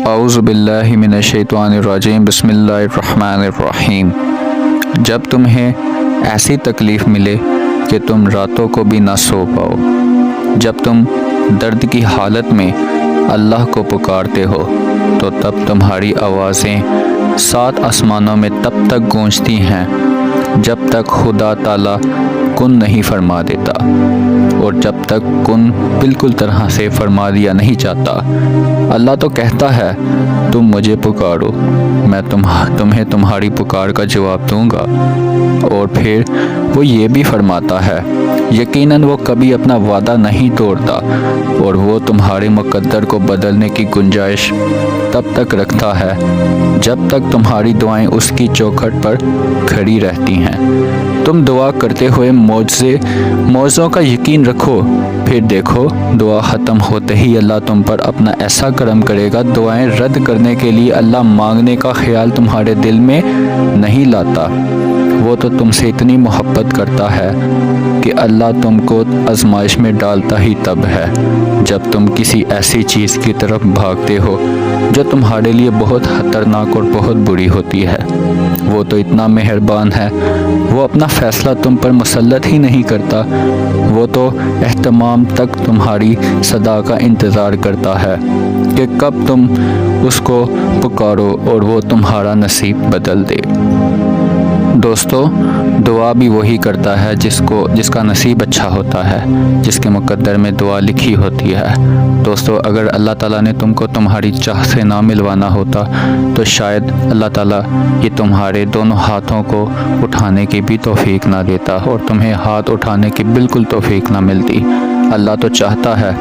اعوذ باللہ من الشیطان الرجیم بسم اللہ الرحمن الرحیم۔ جب تمہیں ایسی تکلیف ملے کہ تم راتوں کو بھی نہ سو پاؤ، جب تم درد کی حالت میں اللہ کو پکارتے ہو تو تب تمہاری آوازیں 7 آسمانوں میں تب تک گونجتی ہیں جب تک خدا تعالیٰ کن نہیں فرما دیتا، اور جب تک کن بالکل طرح سے فرما دیا نہیں جاتا۔ اللہ تو کہتا ہے تم مجھے پکارو، میں تمہیں تمہاری پکار کا جواب دوں گا، اور پھر وہ یہ بھی فرماتا ہے یقیناً وہ کبھی اپنا وعدہ نہیں توڑتا، اور وہ تمہارے مقدر کو بدلنے کی گنجائش تب تک رکھتا ہے جب تک تمہاری دعائیں اس کی چوکھٹ پر کھڑی رہتی ہیں۔ تم دعا کرتے ہوئے معجزوں کا یقین رکھو، پھر دیکھو دعا ختم ہوتے ہی اللہ تم پر اپنا ایسا کرم کرے گا۔ دعائیں رد کرنے کے لیے اللہ مانگنے کا خیال تمہارے دل میں نہیں لاتا، وہ تو تم سے اتنی محبت کرتا ہے کہ اللہ تم کو آزمائش میں ڈالتا ہی تب ہے جب تم کسی ایسی چیز کی طرف بھاگتے ہو جو تمہارے لیے بہت خطرناک اور بہت بری ہوتی ہے۔ وہ تو اتنا مہربان ہے، وہ اپنا فیصلہ تم پر مسلط ہی نہیں کرتا، وہ تو اہتمام تک تمہاری صدا کا انتظار کرتا ہے کہ کب تم اس کو پکارو اور وہ تمہارا نصیب بدل دے۔ دوستو، دعا بھی وہی کرتا ہے جس کا نصیب اچھا ہوتا ہے، جس کے مقدر میں دعا لکھی ہوتی ہے۔ دوستو، اگر اللہ تعالیٰ نے تم کو تمہاری چاہ سے نہ ملوانا ہوتا تو شاید اللہ تعالیٰ یہ تمہارے دونوں ہاتھوں کو اٹھانے کی بھی توفیق نہ دیتا، اور تمہیں ہاتھ اٹھانے کی بالکل توفیق نہ ملتی۔ اللہ تو چاہتا ہے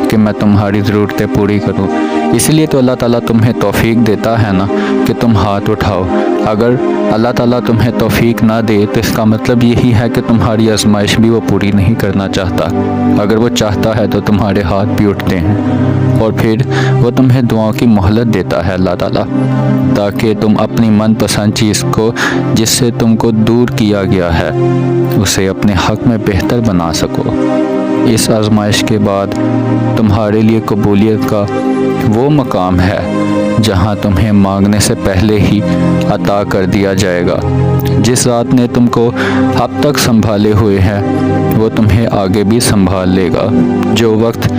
کہ میں تمہاری ضرورتیں پوری کروں، اس لیے تو اللہ تعالیٰ تمہیں توفیق دیتا ہے نا کہ تم ہاتھ اٹھاؤ۔ اگر اللہ تعالیٰ تمہیں توفیق نہ دے تو اس کا مطلب یہی ہے کہ تمہاری آزمائش بھی وہ پوری نہیں کرنا چاہتا۔ اگر وہ چاہتا ہے تو تمہارے ہاتھ بھی اٹھتے ہیں، اور پھر وہ تمہیں دعاؤں کی مہلت دیتا ہے اللہ تعالیٰ، تاکہ تم اپنی من پسند چیز کو جس سے تم کو دور کیا گیا ہے اسے اپنے حق میں بہتر بنا سکو۔ اس آزمائش کے بعد تمہارے لیے قبولیت کا وہ مقام ہے جہاں تمہیں مانگنے سے پہلے ہی عطا کر دیا جائے گا۔ جس ذات نے تم کو اب تک سنبھالے ہوئے ہے وہ تمہیں آگے بھی سنبھال لے گا۔ جو وقت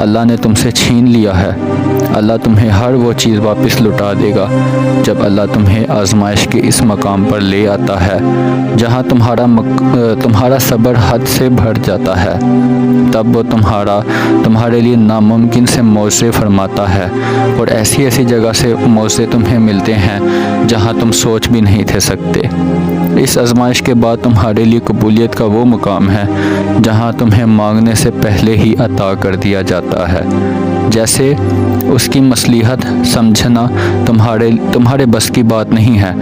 اللہ نے تم سے چھین لیا ہے، اللہ تمہیں ہر وہ چیز واپس لوٹا دے گا جب اللہ تمہیں آزمائش کے اس مقام پر لے آتا ہے جہاں تمہارا صبر حد سے بڑھ جاتا ہے۔ تب وہ تمہارے لیے ناممکن سے معجزے فرماتا ہے، اور ایسی جگہ سے معجزے تمہیں ملتے ہیں جہاں تم سوچ بھی نہیں تھے سکتے۔ اس آزمائش کے بعد تمہارے لیے قبولیت کا وہ مقام ہے جہاں تمہیں مانگنے سے پہلے ہی عطا کر دیا جاتا ہے۔ جیسے اس کی مصلحت سمجھنا تمہارے بس کی بات نہیں ہے،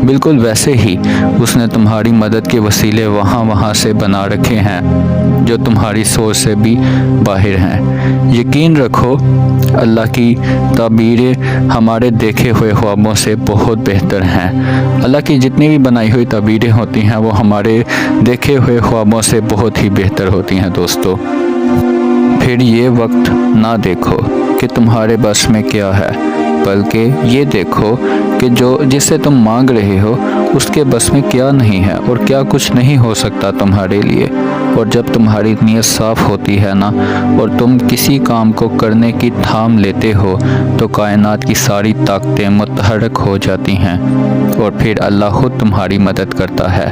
بالکل ویسے ہی اس نے تمہاری مدد کے وسیلے وہاں سے بنا رکھے ہیں جو تمہاری سوچ سے بھی باہر ہیں۔ یقین رکھو اللہ کی تعبیریں ہمارے دیکھے ہوئے خوابوں سے بہت بہتر ہیں۔ اللہ کی جتنی بھی بنائی ہوئی تعبیریں ہوتی ہیں وہ ہمارے دیکھے ہوئے خوابوں سے بہت ہی بہتر ہوتی ہیں۔ دوستو، پھر یہ وقت نہ دیکھو کہ تمہارے بس میں کیا ہے، بلکہ یہ دیکھو کہ جس سے تم مانگ رہے ہو اس کے بس میں کیا نہیں ہے اور کیا کچھ نہیں ہو سکتا تمہارے لیے۔ اور جب تمہاری نیت صاف ہوتی ہے نا، اور تم کسی کام کو کرنے کی ٹھان لیتے ہو تو کائنات کی ساری طاقتیں متحرک ہو جاتی ہیں، اور پھر اللہ خود تمہاری مدد کرتا ہے۔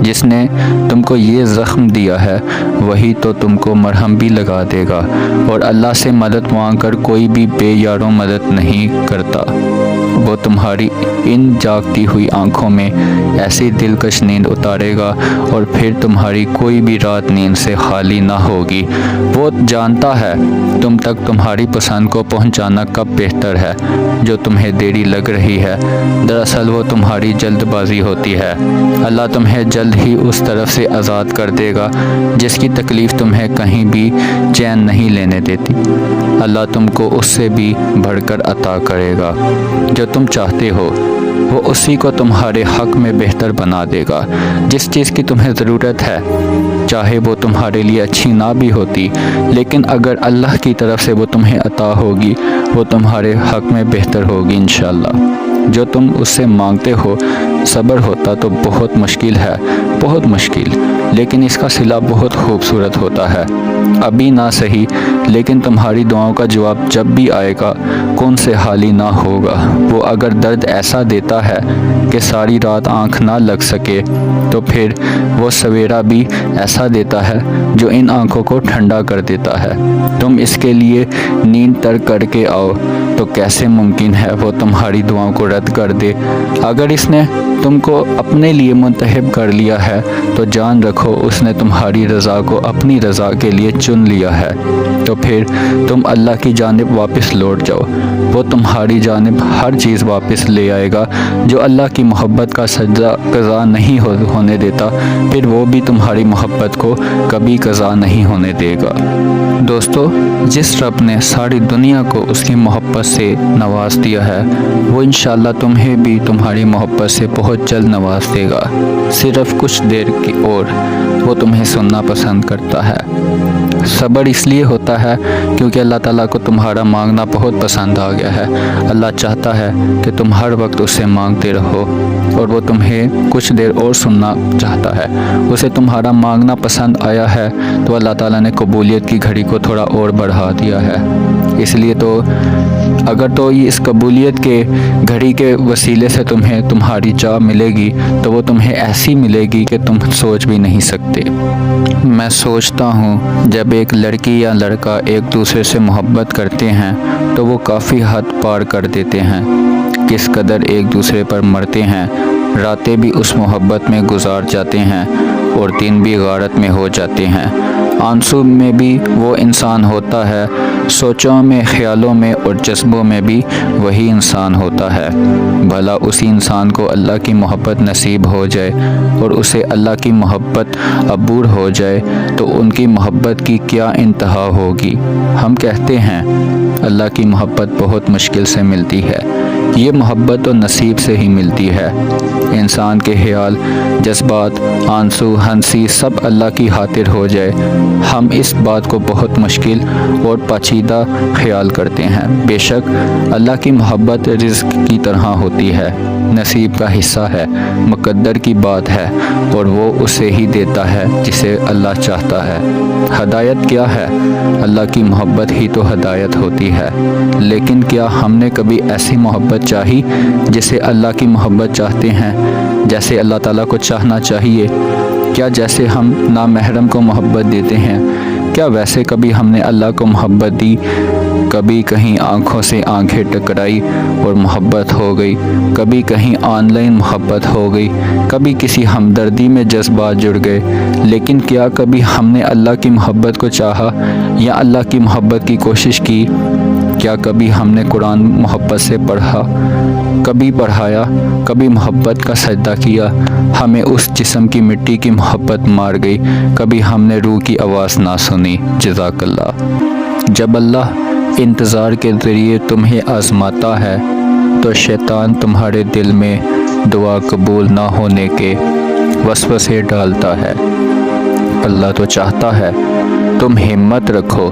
جس نے تم کو یہ زخم دیا ہے وہی تو تم کو مرہم بھی لگا دے گا، اور اللہ سے مدد مانگ کر کوئی بھی بے یاروں مدد نہیں کرتا۔ وہ تمہاری ان جاگتی ہوئی آنکھوں میں ایسی دلکش نیند اتارے گا، اور پھر تمہاری کوئی بھی رات نیند سے خالی نہ ہوگی۔ وہ جانتا ہے تم تک تمہاری پسند کو پہنچانا کب بہتر ہے۔ جو تمہیں دیری لگ رہی ہے دراصل وہ تمہاری جلد بازی ہوتی ہے۔ اللہ تمہیں جلد ہی اس طرف سے آزاد کر دے گا جس کی تکلیف تمہیں کہیں بھی چین نہیں لینے دیتی۔ اللہ تم کو اس سے بھی بڑھ کر عطا کرے گا جو تم چاہتے ہو، وہ اسی کو تمہارے حق میں بہتر بنا دے گا۔ جس چیز کی تمہیں ضرورت ہے چاہے وہ تمہارے لیے اچھی نہ بھی ہوتی، لیکن اگر اللہ کی طرف سے وہ تمہیں عطا ہوگی وہ تمہارے حق میں بہتر ہوگی انشاءاللہ۔ جو تم اس سے مانگتے ہو صبر ہوتا تو بہت مشکل ہے، بہت مشکل، لیکن اس کا صلہ بہت خوبصورت ہوتا ہے۔ ابھی نہ صحیح، لیکن تمہاری دعاؤں کا جواب جب بھی آئے گا کون سے حالی نہ ہوگا۔ وہ اگر درد ایسا دیتا ہے کہ ساری رات آنکھ نہ لگ سکے تو پھر وہ سویرا بھی ایسا دیتا ہے جو ان آنکھوں کو ٹھنڈا کر دیتا ہے۔ تم اس کے لیے نیند ترک کر کے آؤ تو کیسے ممکن ہے وہ تمہاری دعاؤں کو رد کر دے۔ اگر اس نے تم کو اپنے لیے منتخب کر لیا ہے تو جان رکھو اس نے تمہاری رضا کو اپنی رضا کے لیے چن لیا ہے۔ تو پھر تم اللہ کی جانب واپس لوٹ جاؤ، وہ تمہاری جانب ہر چیز واپس لے آئے گا۔ جو اللہ کی محبت کا سجدہ قضا نہیں ہونے دیتا پھر وہ بھی تمہاری محبت کو کبھی قضا نہیں ہونے دے گا۔ دوستو، جس رب نے ساری دنیا کو اس کی محبت سے نواز دیا ہے وہ انشاءاللہ تمہیں بھی تمہاری محبت سے بہت جلد نواز دے گا۔ صرف کچھ دیر کی اور وہ تمہیں سننا پسند کرتا ہے۔ صبر اس لیے ہوتا ہے کیونکہ اللہ تعالیٰ کو تمہارا مانگنا بہت پسند آ گیا ہے۔ اللہ چاہتا ہے کہ تم ہر وقت اس سے مانگتے رہو اور وہ تمہیں کچھ دیر اور سننا چاہتا ہے۔ اسے تمہارا مانگنا پسند آیا ہے تو اللہ تعالیٰ نے قبولیت کی گھڑی کو تھوڑا اور بڑھا دیا ہے۔ اس لیے تو اگر تو یہ اس قبولیت کے گھڑی کے وسیلے سے تمہیں تمہاری چاہ ملے گی تو وہ تمہیں ایسی ملے گی کہ تم سوچ بھی نہیں سکتے۔ میں سوچتا ہوں جب ایک لڑکی یا لڑکا ایک دوسرے سے محبت کرتے ہیں تو وہ کافی حد پار کر دیتے ہیں۔ کس قدر ایک دوسرے پر مرتے ہیں، راتیں بھی اس محبت میں گزار جاتے ہیں اور دن بھی غارت میں ہو جاتے ہیں۔ آنسو میں بھی وہ انسان ہوتا ہے، سوچوں میں، خیالوں میں اور جذبوں میں بھی وہی انسان ہوتا ہے۔ بھلا اسی انسان کو اللہ کی محبت نصیب ہو جائے اور اسے اللہ کی محبت عبور ہو جائے تو ان کی محبت کی کیا انتہا ہوگی۔ ہم کہتے ہیں اللہ کی محبت بہت مشکل سے ملتی ہے، یہ محبت تو نصیب سے ہی ملتی ہے۔ انسان کے خیال، جذبات، آنسو، ہنسی سب اللہ کی خاطر ہو جائے، ہم اس بات کو بہت مشکل اور پیچیدہ خیال کرتے ہیں۔ بے شک اللہ کی محبت رزق کی طرح ہوتی ہے، نصیب کا حصہ ہے، مقدر کی بات ہے اور وہ اسے ہی دیتا ہے جسے اللہ چاہتا ہے۔ ہدایت کیا ہے؟ اللہ کی محبت ہی تو ہدایت ہوتی ہے۔ لیکن کیا ہم نے کبھی ایسی محبت چاہی جسے اللہ کی محبت چاہتے ہیں، جیسے اللہ تعالیٰ کو چاہنا چاہیے؟ کیا جیسے ہم نامحرم کو محبت دیتے ہیں کیا ویسے کبھی ہم نے اللہ کو محبت دی؟ کبھی کہیں آنکھوں سے آنکھیں ٹکرائی اور محبت ہو گئی، کبھی کہیں آن لائن محبت ہو گئی، کبھی کسی ہمدردی میں جذبات جڑ گئے، لیکن کیا کبھی ہم نے اللہ کی محبت کو چاہا یا اللہ کی محبت کی کوشش کی؟ کیا کبھی ہم نے قرآن محبت سے پڑھا، کبھی پڑھایا، کبھی محبت کا سجدہ کیا؟ ہمیں اس جسم کی مٹی کی محبت مار گئی، کبھی ہم نے روح کی آواز نہ سنی۔ جزاک اللہ۔ جب اللہ انتظار کے ذریعے تمہیں آزماتا ہے تو شیطان تمہارے دل میں دعا قبول نہ ہونے کے وسوسے ڈالتا ہے۔ اللہ تو چاہتا ہے تم ہمت رکھو،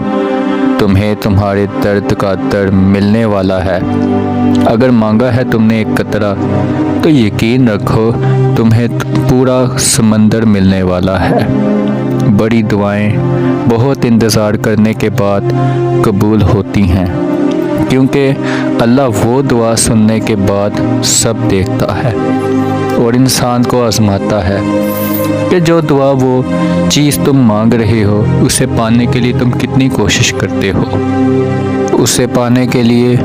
تمہیں تمہارے درد کا در ملنے والا ہے۔ اگر مانگا ہے تم نے ایک قطرہ تو یقین رکھو تمہیں پورا سمندر ملنے والا ہے۔ بڑی دعائیں بہت انتظار کرنے کے بعد قبول ہوتی ہیں، کیونکہ اللہ وہ دعا سننے کے بعد سب دیکھتا ہے اور انسان کو آزماتا ہے کہ جو دعا وہ چیز تم مانگ رہے ہو اسے پانے کے لیے تم کتنی کوشش کرتے ہو، اسے پانے کے لیے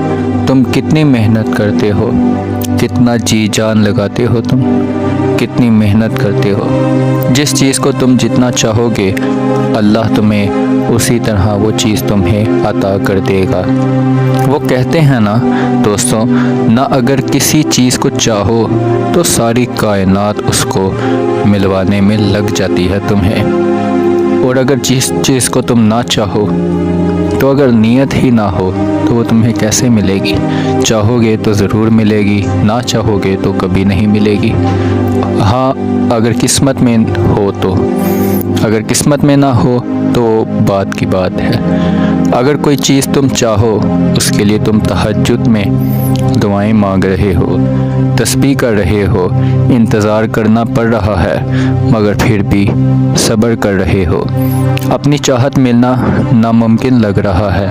تم کتنی محنت کرتے ہو، کتنا جی جان لگاتے ہو، تم کتنی محنت کرتے ہو۔ جس چیز کو تم جتنا چاہو گے اللہ تمہیں اسی طرح وہ چیز تمہیں عطا کر دے گا۔ وہ کہتے ہیں نا دوستوں، نہ اگر کسی چیز کو چاہو تو ساری کائنات اس کو ملوانے میں لگ جاتی ہے تمہیں، اور اگر جس چیز کو تم نہ چاہو تو اگر نیت ہی نہ ہو تو وہ تمہیں کیسے ملے گی؟ چاہو گے تو ضرور ملے گی، نہ چاہو گے تو کبھی نہیں ملے گی۔ ہاں اگر قسمت میں ہو تو، اگر قسمت میں نہ ہو تو بات کی بات ہے۔ اگر کوئی چیز تم چاہو، اس کے لیے تم تہجد میں دعائیں مانگ رہے ہو، تسبیح کر رہے ہو، انتظار کرنا پڑ رہا ہے، مگر پھر بھی صبر کر رہے ہو، اپنی چاہت ملنا ناممکن لگ رہا ہے،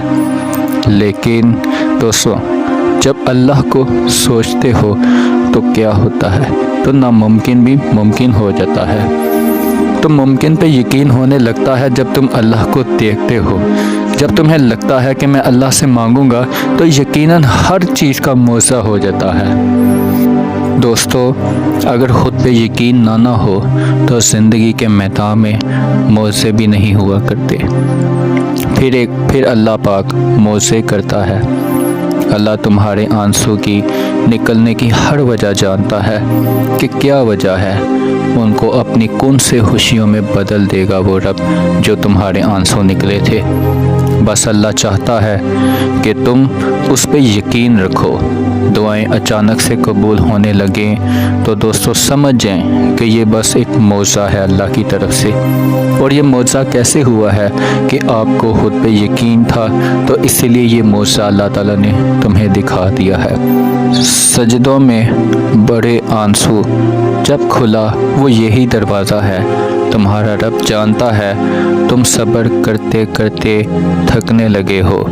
لیکن دوستو جب اللہ کو سوچتے ہو تو کیا ہوتا ہے؟ تو ناممکن بھی ممکن ہو جاتا ہے۔ تو ممکن پہ یقین ہونے لگتا ہے جب تم اللہ کو دیکھتے ہو، جب تمہیں لگتا ہے کہ میں اللہ سے مانگوں گا تو یقیناً ہر چیز کا معجزہ ہو جاتا ہے۔ دوستو اگر خود پہ یقین نہ ہو تو زندگی کے میدان میں معجزے بھی نہیں ہوا کرتے۔ پھر اللہ پاک معجزے کرتا ہے۔ اللہ تمہارے آنسو کی نکلنے کی ہر وجہ جانتا ہے کہ کیا وجہ ہے، ان کو اپنی کن سے خوشیوں میں بدل دے گا وہ رب جو تمہارے آنسو نکلے تھے۔ بس اللہ چاہتا ہے کہ تم اس پہ یقین رکھو۔ دعائیں اچانک سے قبول ہونے لگیں تو دوستو سمجھ جائیں کہ یہ بس ایک معجزہ ہے اللہ کی طرف سے۔ اور یہ معجزہ کیسے ہوا ہے کہ آپ کو خود پہ یقین تھا تو اسی لیے یہ معجزہ اللہ تعالیٰ نے تمہیں دکھا دیا ہے۔ سجدوں میں بڑے آنسو جب کھلا وہ یہی دروازہ ہے۔ تمہارا رب جانتا ہے تم صبر کرتے کرتے تھکنے لگے ہو،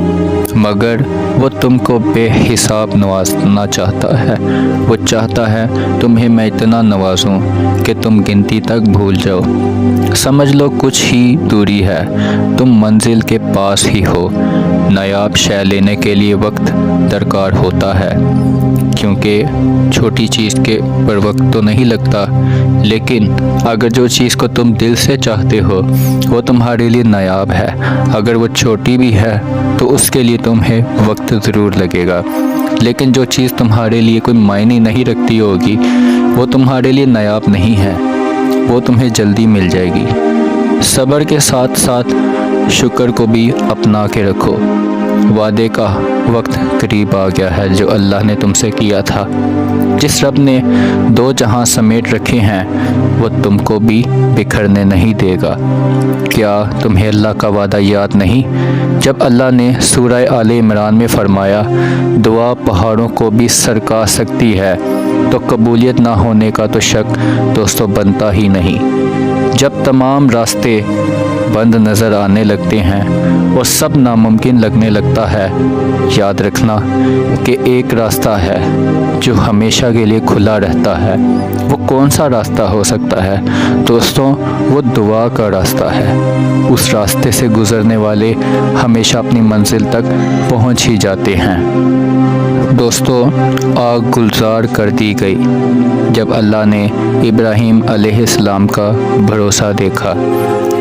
مگر وہ تم کو بے حساب نوازنا چاہتا ہے۔ وہ چاہتا ہے تمہیں میں اتنا نوازوں کہ تم گنتی تک بھول جاؤ۔ سمجھ لو کچھ ہی دوری ہے، تم منزل کے پاس ہی ہو۔ نایاب شے لینے کے لیے وقت درکار ہوتا ہے، کیونکہ چھوٹی چیز کے پر وقت تو نہیں لگتا، لیکن اگر جو چیز کو تم دل سے چاہتے ہو وہ تمہارے لیے نایاب ہے، اگر وہ چھوٹی بھی ہے تو اس کے لیے تمہیں وقت ضرور لگے گا، لیکن جو چیز تمہارے لیے کوئی معنی نہیں رکھتی ہوگی وہ تمہارے لیے نایاب نہیں ہے، وہ تمہیں جلدی مل جائے گی۔ صبر کے ساتھ ساتھ شکر کو بھی اپنا کے رکھو۔ وعدے کا وقت قریب آ گیا ہے جو اللہ نے تم سے کیا تھا۔ جس رب نے دو جہاں سمیٹ رکھے ہیں وہ تم کو بھی بکھرنے نہیں دے گا۔ کیا تمہیں اللہ کا وعدہ یاد نہیں؟ جب اللہ نے سورہ آل عمران میں فرمایا دعا پہاڑوں کو بھی سرکا سکتی ہے، تو قبولیت نہ ہونے کا تو شک دوستو بنتا ہی نہیں۔ جب تمام راستے بند نظر آنے لگتے ہیں اور سب ناممکن لگنے لگتا ہے، یاد رکھنا کہ ایک راستہ ہے جو ہمیشہ کے لیے کھلا رہتا ہے۔ وہ کون سا راستہ ہو سکتا ہے دوستوں؟ وہ دعا کا راستہ ہے۔ اس راستے سے گزرنے والے ہمیشہ اپنی منزل تک پہنچ ہی جاتے ہیں۔ دوستو آگ گلزار کر دی گئی جب اللہ نے ابراہیم علیہ السلام کا بھروسہ دیکھا۔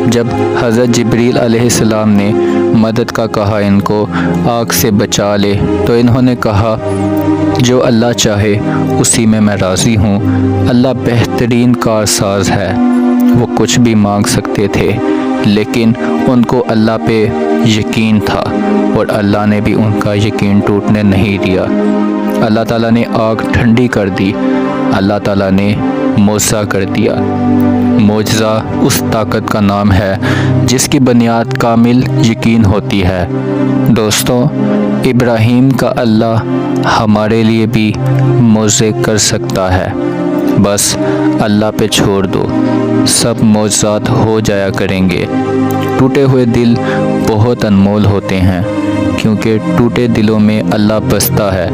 جب حضرت جبریل علیہ السلام نے مدد کا کہا ان کو آگ سے بچا لے، تو انہوں نے کہا جو اللہ چاہے اسی میں میں راضی ہوں۔ اللہ بہترین کارساز ہے، وہ کچھ بھی مانگ سکتے تھے، لیکن ان کو اللہ پہ یقین تھا اور اللہ نے بھی ان کا یقین ٹوٹنے نہیں دیا۔ اللہ تعالیٰ نے آگ ٹھنڈی کر دی، اللہ تعالیٰ نے معجزہ کر دیا۔ معجزہ اس طاقت کا نام ہے جس کی بنیاد کامل یقین ہوتی ہے۔ دوستو ابراہیم کا اللہ ہمارے لیے بھی معجزے کر سکتا ہے، بس اللہ پہ چھوڑ دو، سب معجزات ہو جایا کریں گے۔ ٹوٹے ہوئے دل بہت انمول ہوتے ہیں، کیونکہ ٹوٹے دلوں میں اللہ بستا ہے،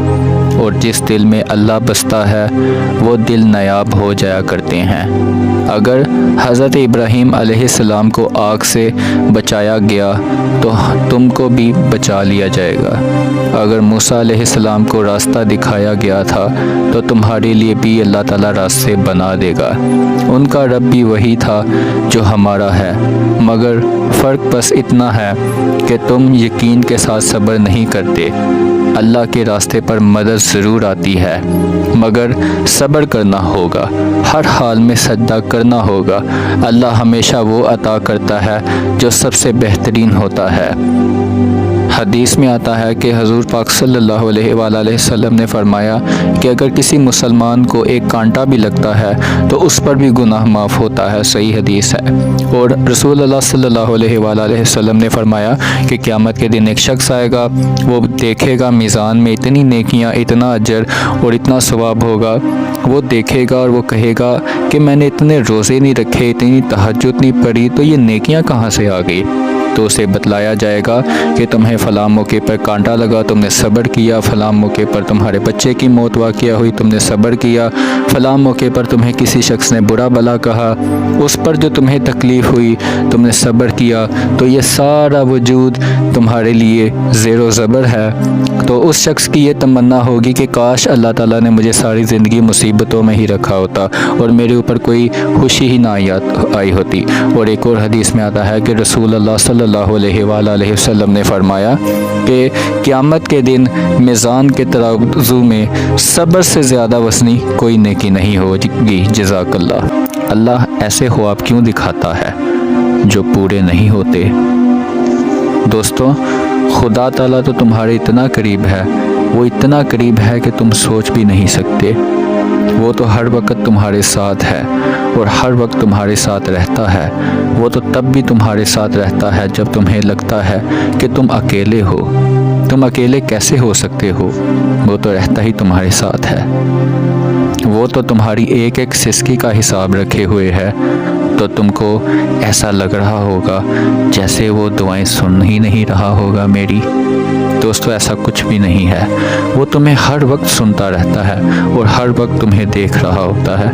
اور جس دل میں اللہ بستا ہے وہ دل نایاب ہو جایا کرتے ہیں۔ اگر حضرت ابراہیم علیہ السلام کو آگ سے بچایا گیا تو تم کو بھی بچا لیا جائے گا۔ اگر موسیٰ علیہ السلام کو راستہ دکھایا گیا تھا تو تمہارے لیے بھی اللہ تعالیٰ راستے بنا دے گا۔ ان کا رب بھی وہی تھا جو ہمارا ہے، مگر فرق بس اتنا ہے کہ تم یقین کے ساتھ صبر نہیں کرتے۔ اللہ کے راستے پر مدد ضرور آتی ہے، مگر صبر کرنا ہوگا، ہر حال میں سجدہ کرنا ہوگا۔ اللہ ہمیشہ وہ عطا کرتا ہے جو سب سے بہترین ہوتا ہے۔ حدیث میں آتا ہے کہ حضور پاک صلی اللہ علیہ وآلہ وسلم نے فرمایا کہ اگر کسی مسلمان کو ایک کانٹا بھی لگتا ہے تو اس پر بھی گناہ معاف ہوتا ہے۔ صحیح حدیث ہے۔ اور رسول اللہ صلی اللہ علیہ وآلہ وسلم نے فرمایا کہ قیامت کے دن ایک شخص آئے گا، وہ دیکھے گا میزان میں اتنی نیکیاں، اتنا اجر اور اتنا ثواب ہوگا، وہ دیکھے گا اور وہ کہے گا کہ میں نے اتنے روزے نہیں رکھے، اتنی تہجد نہیں پڑھی، تو یہ نیکیاں کہاں سے آ گئی؟ تو اسے بتلایا جائے گا کہ تمہیں فلاں موقع پر کانٹا لگا، تم نے صبر کیا، فلاں موقع پر تمہارے بچے کی موت واقعہ ہوئی، تم نے صبر کیا، فلاں موقع پر تمہیں کسی شخص نے برا بھلا کہا، اس پر جو تمہیں تکلیف ہوئی تم نے صبر کیا، تو یہ سارا وجود تمہارے لیے زیر و زبر ہے۔ تو اس شخص کی یہ تمنا ہوگی کہ کاش اللہ تعالیٰ نے مجھے ساری زندگی مصیبتوں میں ہی رکھا ہوتا اور میرے اوپر کوئی خوشی ہی نہ آئی ہوتی۔ اور ایک اور حدیث میں آتا ہے کہ رسول اللہ صلی اللہ علیہ وآلہ وسلم نے فرمایا کہ قیامت کے دن میزان کے ترازو میں صبر سے زیادہ وزنی کوئی نیکی نہیں ہوگی۔ جزاک اللہ۔ اللہ ایسے خواب کیوں دکھاتا ہے جو پورے نہیں ہوتے؟ دوستو، خدا تعالیٰ تو تمہارے اتنا قریب ہے، وہ اتنا قریب ہے کہ تم سوچ بھی نہیں سکتے۔ وہ تو ہر وقت تمہارے ساتھ ہے اور ہر وقت تمہارے ساتھ رہتا ہے۔ وہ تو تب بھی تمہارے ساتھ رہتا ہے جب تمہیں لگتا ہے کہ تم اکیلے ہو۔ تم اکیلے کیسے ہو سکتے ہو؟ وہ تو رہتا ہی تمہارے ساتھ ہے۔ وہ تو تمہاری ایک ایک سسکی کا حساب رکھے ہوئے ہے، تو تم کو ایسا لگ رہا ہوگا جیسے وہ دعائیں سن ہی نہیں رہا ہوگا میری۔ دوستو، ایسا کچھ بھی نہیں ہے۔ وہ تمہیں ہر وقت سنتا رہتا ہے اور ہر وقت تمہیں دیکھ رہا ہوتا ہے۔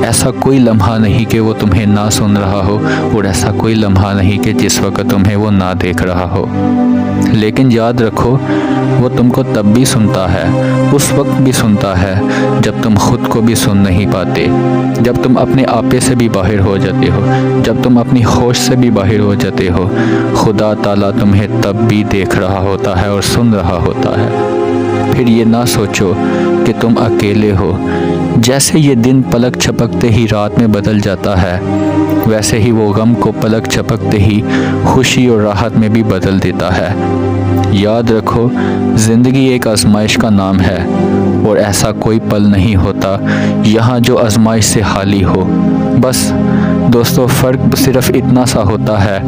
ایسا کوئی لمحہ نہیں کہ وہ تمہیں نہ سن رہا ہو، اور ایسا کوئی لمحہ نہیں کہ جس وقت تمہیں وہ نہ دیکھ رہا ہو۔ لیکن یاد رکھو، وہ تم کو تب بھی سنتا ہے، اس وقت بھی سنتا ہے جب تم خود کو بھی سن نہیں پاتے، جب تم اپنے آپے سے بھی باہر ہو جاتے ہو، جب تم اپنی ہوش سے بھی باہر ہو جاتے ہو۔ خدا تعالیٰ تمہیں تب بھی دیکھ رہا ہوتا ہے اور سن رہا ہوتا ہے۔ پھر یہ نہ سوچو کہ تم اکیلے ہو۔ جیسے یہ دن پلک چھپکتے ہی رات میں بدل جاتا ہے، ویسے ہی وہ غم کو پلک چھپکتے ہی خوشی اور راحت میں بھی بدل دیتا ہے۔ یاد رکھو، زندگی ایک آزمائش کا نام ہے، اور ایسا کوئی پل نہیں ہوتا یہاں جو آزمائش سے خالی ہو۔ بس دوستو، فرق صرف اتنا سا ہوتا ہے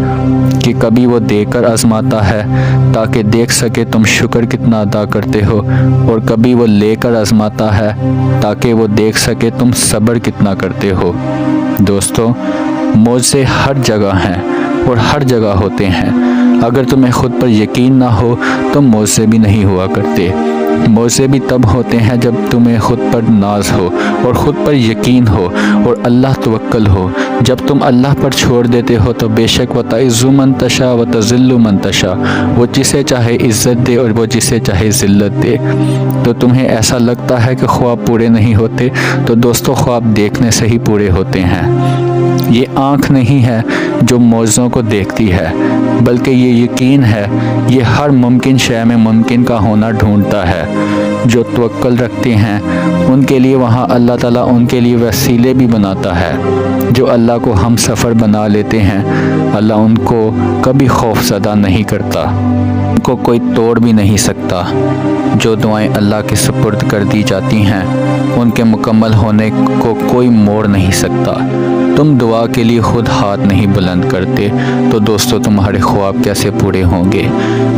کہ کبھی وہ دے کر آزماتا ہے تاکہ دیکھ سکے تم شکر کتنا ادا کرتے ہو، اور کبھی وہ لے کر آزماتا ہے تاکہ وہ دیکھ سکے تم صبر کتنا کرتے ہو۔ دوستو، معجزے ہر جگہ ہیں اور ہر جگہ ہوتے ہیں۔ اگر تمہیں خود پر یقین نہ ہو تو معجزے بھی نہیں ہوا کرتے۔ معجزے بھی تب ہوتے ہیں جب تمہیں خود پر ناز ہو اور خود پر یقین ہو اور اللہ توکل ہو۔ جب تم اللہ پر چھوڑ دیتے ہو تو بے شک وَتَعِزُّ مَن تَشَاءُ وَتَذِلُّ مَن تَشَاءُ، وہ جسے چاہے عزت دے اور وہ جسے چاہے ذلت دے۔ تو تمہیں ایسا لگتا ہے کہ خواب پورے نہیں ہوتے، تو دوستو، خواب دیکھنے سے ہی پورے ہوتے ہیں۔ یہ آنکھ نہیں ہے جو معجزوں کو دیکھتی ہے، بلکہ یہ یقین ہے۔ یہ ہر ممکن شے میں ممکن کا ہونا ڈھونڈتا ہے۔ جو توکل رکھتے ہیں ان کے لیے وہاں اللہ تعالیٰ ان کے لیے وسیلے بھی بناتا ہے۔ جو اللہ کو ہم سفر بنا لیتے ہیں، اللہ ان کو کبھی خوف زدہ نہیں کرتا، ان کو کوئی توڑ بھی نہیں سکتا۔ جو دعائیں اللہ کے سپرد کر دی جاتی ہیں ان کے مکمل ہونے کو کوئی موڑ نہیں سکتا۔ تم دعا کے لیے خود ہاتھ نہیں بلند کرتے، تو دوستو تمہارے خواب کیسے پورے ہوں گے؟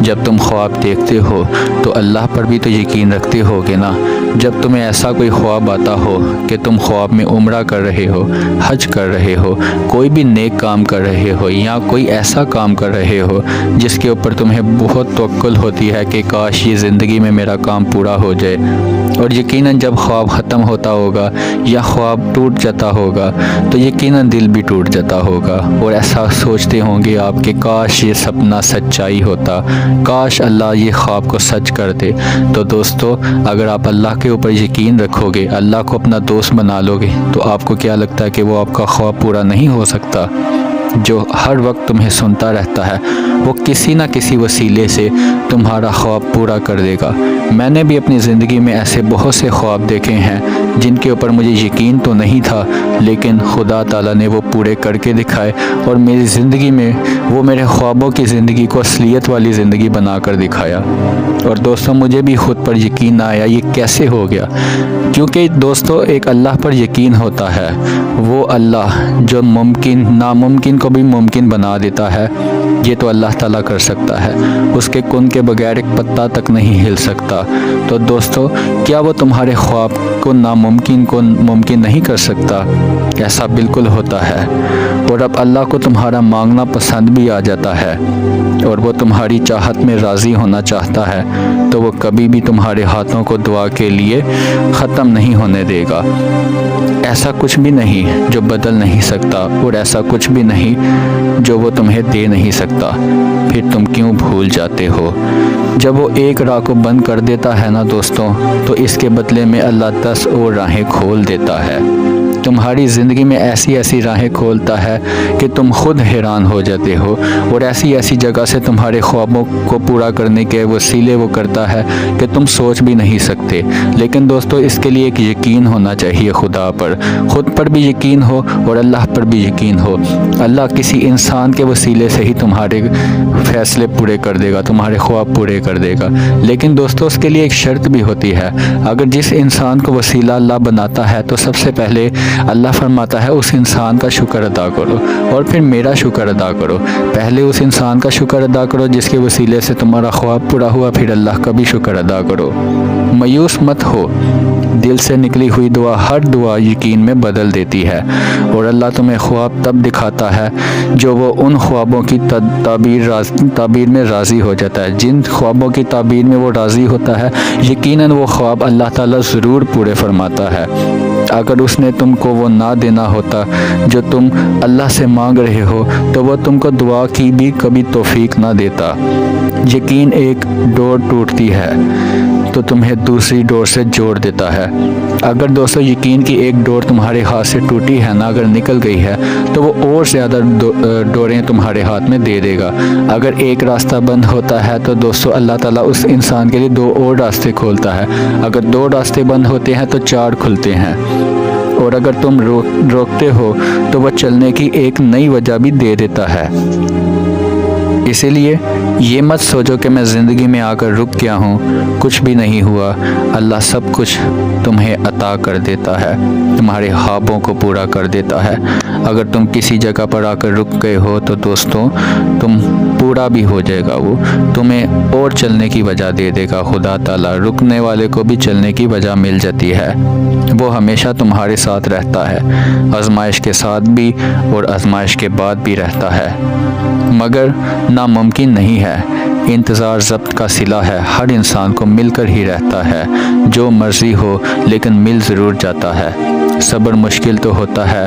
جب تم خواب دیکھتے ہو تو اللہ پر بھی تو یقین رکھتے ہوگے نا۔ جب تمہیں ایسا کوئی خواب آتا ہو کہ تم خواب میں عمرہ کر رہے ہو، حج کر رہے ہو، کوئی بھی نیک کام کر رہے ہو، یا کوئی ایسا کام کر رہے ہو جس کے اوپر تمہیں بہت توکل ہوتی ہے کہ کاش یہ زندگی میں میرا کام پورا ہو جائے، اور یقیناً جب خواب ختم ہوتا ہوگا یا خواب ٹوٹ جاتا ہوگا تو یقیناً دل بھی ٹوٹ جاتا ہوگا، اور ایسا سوچتے ہوں گے آپ کہ کاش یہ سپنا سچائی ہوتا، کاش اللہ یہ خواب کو سچ کر دے۔ تو دوستو، اگر آپ اللہ کے اوپر یقین رکھو گے، اللہ کو اپنا دوست بنا لو گے، تو آپ کو کیا لگتا ہے کہ وہ آپ کا خواب پورا نہیں ہو سکتا؟ جو ہر وقت تمہیں سنتا رہتا ہے وہ کسی نہ کسی وسیلے سے تمہارا خواب پورا کر دے گا۔ میں نے بھی اپنی زندگی میں ایسے بہت سے خواب دیکھے ہیں جن کے اوپر مجھے یقین تو نہیں تھا، لیکن خدا تعالیٰ نے وہ پورے کر کے دکھائے اور میری زندگی میں وہ میرے خوابوں کی زندگی کو اصلیت والی زندگی بنا کر دکھایا۔ اور دوستوں مجھے بھی خود پر یقین نہ آیا یہ کیسے ہو گیا، کیونکہ دوستوں ایک اللہ پر یقین ہوتا ہے، وہ اللہ جو ناممکن کو بھی ممکن بنا دیتا ہے، یہ تو اللہ تعالیٰ کر سکتا ہے، اس کے کن کے بغیر ایک پتا تک نہیں ہل سکتا۔ تو دوستو کیا وہ تمہارے خواب کو ناممکن کو ممکن نہیں کر سکتا؟ ایسا بالکل ہوتا ہے، اور اب اللہ کو تمہارا مانگنا پسند بھی آ جاتا ہے اور وہ تمہاری چاہت میں راضی ہونا چاہتا ہے، تو وہ کبھی بھی تمہارے ہاتھوں کو دعا کے لیے ختم نہیں ہونے دے گا۔ ایسا کچھ بھی نہیں جو بدل نہیں سکتا، اور ایسا کچھ بھی نہیں جو وہ تمہیں دے نہیں سکتا، پھر تم کیوں بھول جاتے ہو؟ جب وہ ایک راہ کو بند کر دیتا ہے نا دوستوں، تو اس کے بدلے میں اللہ 10 اور راہیں کھول دیتا ہے۔ تمہاری زندگی میں ایسی ایسی راہیں کھولتا ہے کہ تم خود حیران ہو جاتے ہو، اور ایسی ایسی جگہ سے تمہارے خوابوں کو پورا کرنے کے وسیلے وہ کرتا ہے کہ تم سوچ بھی نہیں سکتے۔ لیکن دوستو اس کے لیے ایک یقین ہونا چاہیے خدا پر، خود پر بھی یقین ہو اور اللہ پر بھی یقین ہو۔ اللہ کسی انسان کے وسیلے سے ہی تمہارے فیصلے پورے کر دے گا، تمہارے خواب پورے کر دے گا، لیکن دوستو اس کے لیے ایک شرط بھی ہوتی ہے۔ اگر جس انسان کو وسیلہ اللہ بناتا ہے تو سب سے پہلے اللہ فرماتا ہے اس انسان کا شکر ادا کرو، اور پھر میرا شکر ادا کرو۔ پہلے اس انسان کا شکر ادا کرو جس کے وسیلے سے تمہارا خواب پورا ہوا، پھر اللہ کا بھی شکر ادا کرو۔ مایوس مت ہو، دل سے نکلی ہوئی دعا ہر دعا یقین میں بدل دیتی ہے، اور اللہ تمہیں خواب تب دکھاتا ہے جو وہ ان خوابوں کی تعبیر میں راضی ہو جاتا ہے۔ جن خوابوں کی تعبیر میں وہ راضی ہوتا ہے، یقیناً وہ خواب اللہ تعالیٰ ضرور پورے فرماتا ہے۔ اگر اس نے تم کو وہ نہ دینا ہوتا جو تم اللہ سے مانگ رہے ہو، تو وہ تم کو دعا کی بھی کبھی توفیق نہ دیتا۔ یقین ایک ڈور ٹوٹتی ہے تو تمہیں دوسری ڈور سے جوڑ دیتا ہے۔ اگر دوستو یقین کی ایک ڈور تمہارے ہاتھ سے ٹوٹی ہے نا، اگر نکل گئی ہے، تو وہ اور زیادہ ڈوریں تمہارے ہاتھ میں دے دے گا۔ اگر ایک راستہ بند ہوتا ہے تو دوستو اللہ تعالیٰ اس انسان کے لیے 2 اور راستے کھولتا ہے۔ اگر 2 راستے بند ہوتے ہیں تو 4 کھلتے ہیں، اور اگر تم روکتے ہو تو وہ چلنے کی ایک نئی وجہ بھی دے دیتا ہے۔ اسی لیے یہ مت سوچو کہ میں زندگی میں آ کر رک گیا ہوں، کچھ بھی نہیں ہوا۔ اللہ سب کچھ تمہیں عطا کر دیتا ہے، تمہارے خوابوں کو پورا کر دیتا ہے۔ اگر تم کسی جگہ پر آ کر رک گئے ہو تو دوستوں تم پورا بھی ہو جائے گا، وہ تمہیں اور چلنے کی وجہ دے دے گا۔ خدا تعالیٰ رکنے والے کو بھی چلنے کی وجہ مل جاتی ہے۔ وہ ہمیشہ تمہارے ساتھ رہتا ہے، آزمائش کے ساتھ بھی اور آزمائش کے بعد بھی رہتا ہے، مگر ناممکن نہیں ہے۔ انتظار ضبط کا صلہ ہے، ہر انسان کو مل کر ہی رہتا ہے، جو مرضی ہو لیکن مل ضرور جاتا ہے۔ صبر مشکل تو ہوتا ہے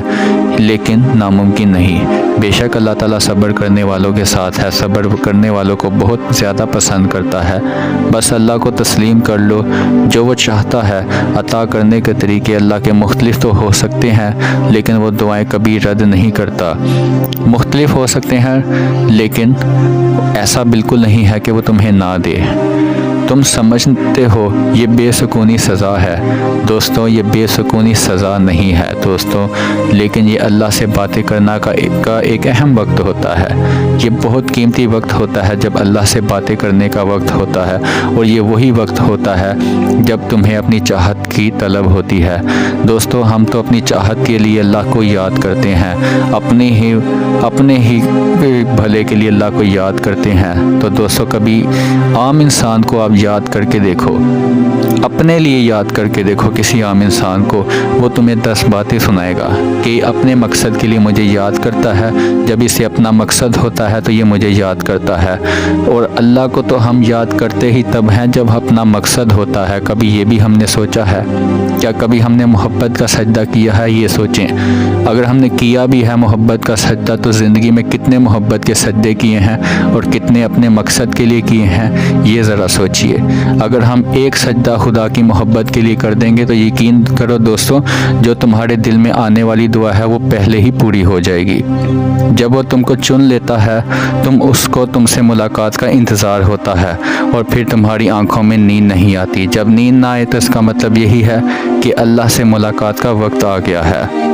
لیکن ناممکن نہیں۔ بے شک اللہ تعالیٰ صبر کرنے والوں کے ساتھ ہے، صبر کرنے والوں کو بہت زیادہ پسند کرتا ہے۔ بس اللہ کو تسلیم کر لو، جو وہ چاہتا ہے عطا کرنے کے طریقے اللہ کے مختلف تو ہو سکتے ہیں، لیکن وہ دعائیں کبھی رد نہیں کرتا۔ مختلف ہو سکتے ہیں لیکن ایسا بالکل نہیں ہے کہ وہ تمہیں نہ دے۔ تم سمجھتے ہو یہ بے سکونی سزا ہے، دوستوں یہ بے سکونی سزا نہیں ہے دوستوں، لیکن یہ اللہ سے باتیں کرنا کا ایک اہم وقت ہوتا ہے۔ یہ بہت قیمتی وقت ہوتا ہے جب اللہ سے باتیں کرنے کا وقت ہوتا ہے، اور یہ وہی وقت ہوتا ہے جب تمہیں اپنی چاہت کی طلب ہوتی ہے۔ دوستوں ہم تو اپنی چاہت کے لیے اللہ کو یاد کرتے ہیں، اپنے ہی بھلے کے لیے اللہ کو یاد کرتے ہیں۔ تو دوستوں کبھی عام انسان کو آپ یاد کر کے دیکھو، اپنے لیے یاد کر کے دیکھو کسی عام انسان کو، وہ تمہیں 10 باتیں سنائے گا کہ اپنے مقصد کے لیے مجھے یاد کرتا ہے، جب اسے اپنا مقصد ہوتا ہے تو یہ مجھے یاد کرتا ہے۔ اور اللہ کو تو ہم یاد کرتے ہی تب ہیں جب اپنا مقصد ہوتا ہے۔ کبھی یہ بھی ہم نے سوچا ہے، کیا کبھی ہم نے محبت کا سجدہ کیا ہے؟ یہ سوچیں، اگر ہم نے کیا بھی ہے محبت کا سجدہ تو زندگی میں کتنے محبت کے سجدے کیے ہیں اور کتنے اپنے مقصد کے لیے کیے ہیں، یہ ذرا سوچیے۔ چاہیے۔ اگر ہم ایک سجدہ خدا کی محبت کے لیے کر دیں گے تو یقین کرو دوستو، جو تمہارے دل میں آنے والی دعا ہے وہ پہلے ہی پوری ہو جائے گی۔ جب وہ تم کو چن لیتا ہے تم سے ملاقات کا انتظار ہوتا ہے، اور پھر تمہاری آنکھوں میں نیند نہیں آتی۔ جب نیند نہ آئے تو اس کا مطلب یہی ہے کہ اللہ سے ملاقات کا وقت آ گیا ہے۔